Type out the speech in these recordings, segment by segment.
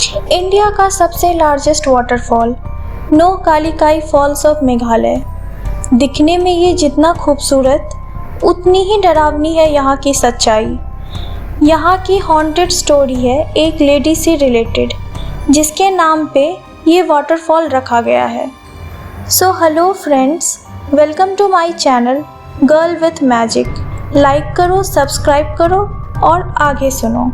India का सबसे largest waterfall Nohkalikai falls of Meghalaya. दिखने में ये जितना खूबसूरत उतनी ही डरावनी है यहाँ की सच्चाई। यहाँ की हॉन्टेड स्टोरी है एक लेडी से रिलेटेड, जिसके नाम पे ये वाटरफॉल रखा गया है। So hello friends, welcome to my channel girl with magic. Like करो, सब्सक्राइब करो और आगे सुनो।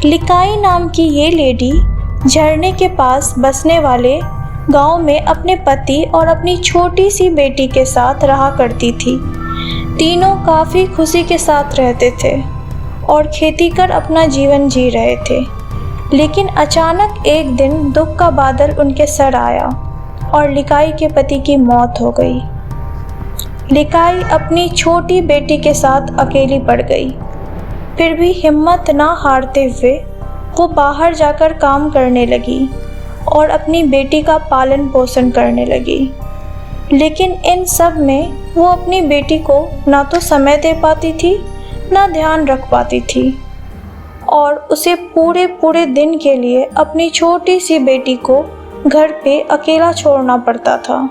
लिकाई नाम की ये लेडी झरने के पास बसने वाले गांव में अपने पति और अपनी छोटी सी बेटी के साथ रहा करती थी। तीनों काफ़ी खुशी के साथ रहते थे और खेती कर अपना जीवन जी रहे थे। लेकिन अचानक एक दिन दुख का बादल उनके सर आया और लिकाई के पति की मौत हो गई। लिकाई अपनी छोटी बेटी के साथ अकेली पड़ गई। फिर भी हिम्मत ना हारते हुए वो बाहर जाकर काम करने लगी और अपनी बेटी का पालन पोषण करने लगी। लेकिन इन सब में वो अपनी बेटी को ना तो समय दे पाती थी, ना ध्यान रख पाती थी और उसे पूरे दिन के लिए अपनी छोटी सी बेटी को घर पे अकेला छोड़ना पड़ता था।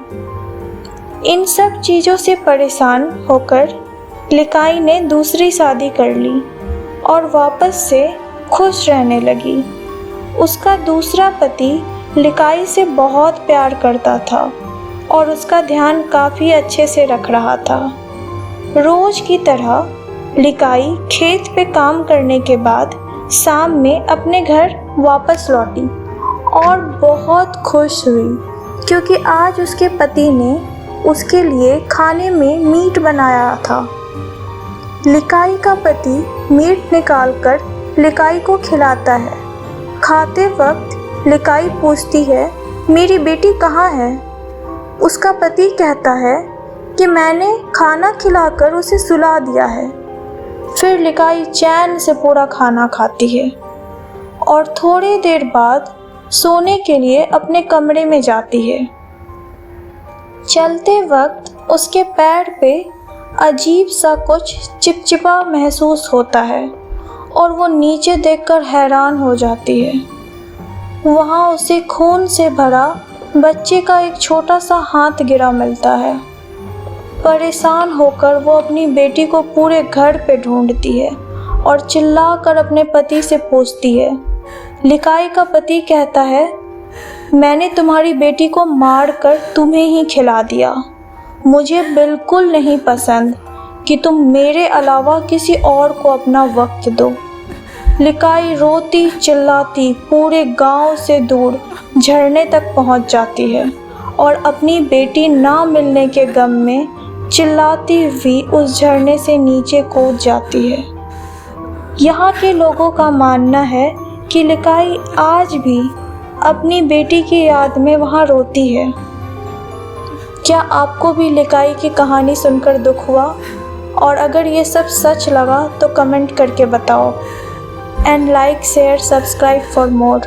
इन सब चीज़ों से परेशान होकर लिकाई ने दूसरी शादी कर ली और वापस से खुश रहने लगी। उसका दूसरा पति लिकाई से बहुत प्यार करता था और उसका ध्यान काफ़ी अच्छे से रख रहा था। रोज़ की तरह लिकाई खेत पे काम करने के बाद शाम में अपने घर वापस लौटी और बहुत खुश हुई, क्योंकि आज उसके पति ने उसके लिए खाने में मीट बनाया था। लिकाई का पति मीट निकालकर लिकाई को खिलाता है। खाते वक्त लिकाई पूछती है, मेरी बेटी कहाँ है? उसका पति कहता है कि मैंने खाना खिलाकर उसे सुला दिया है। फिर लिकाई चैन से पूरा खाना खाती है और थोड़ी देर बाद सोने के लिए अपने कमरे में जाती है। चलते वक्त उसके पैर पे अजीब सा कुछ चिपचिपा महसूस होता है और वो नीचे देखकर हैरान हो जाती है। वहाँ उसे खून से भरा बच्चे का एक छोटा सा हाथ गिरा मिलता है। परेशान होकर वो अपनी बेटी को पूरे घर पे ढूंढती है और चिल्लाकर अपने पति से पूछती है। लिकाई का पति कहता है, मैंने तुम्हारी बेटी को मार कर तुम्हें ही खिला दिया। मुझे बिल्कुल नहीं पसंद कि तुम मेरे अलावा किसी और को अपना वक्त दो। लिकाई रोती चिल्लाती पूरे गांव से दूर झरने तक पहुंच जाती है और अपनी बेटी ना मिलने के गम में चिल्लाती हुई उस झरने से नीचे कूद जाती है। यहाँ के लोगों का मानना है कि लिकाई आज भी अपनी बेटी की याद में वहाँ रोती है। क्या आपको भी लिकाई की कहानी सुनकर दुख हुआ? और अगर ये सब सच लगा तो कमेंट करके बताओ। And like, share, subscribe for more.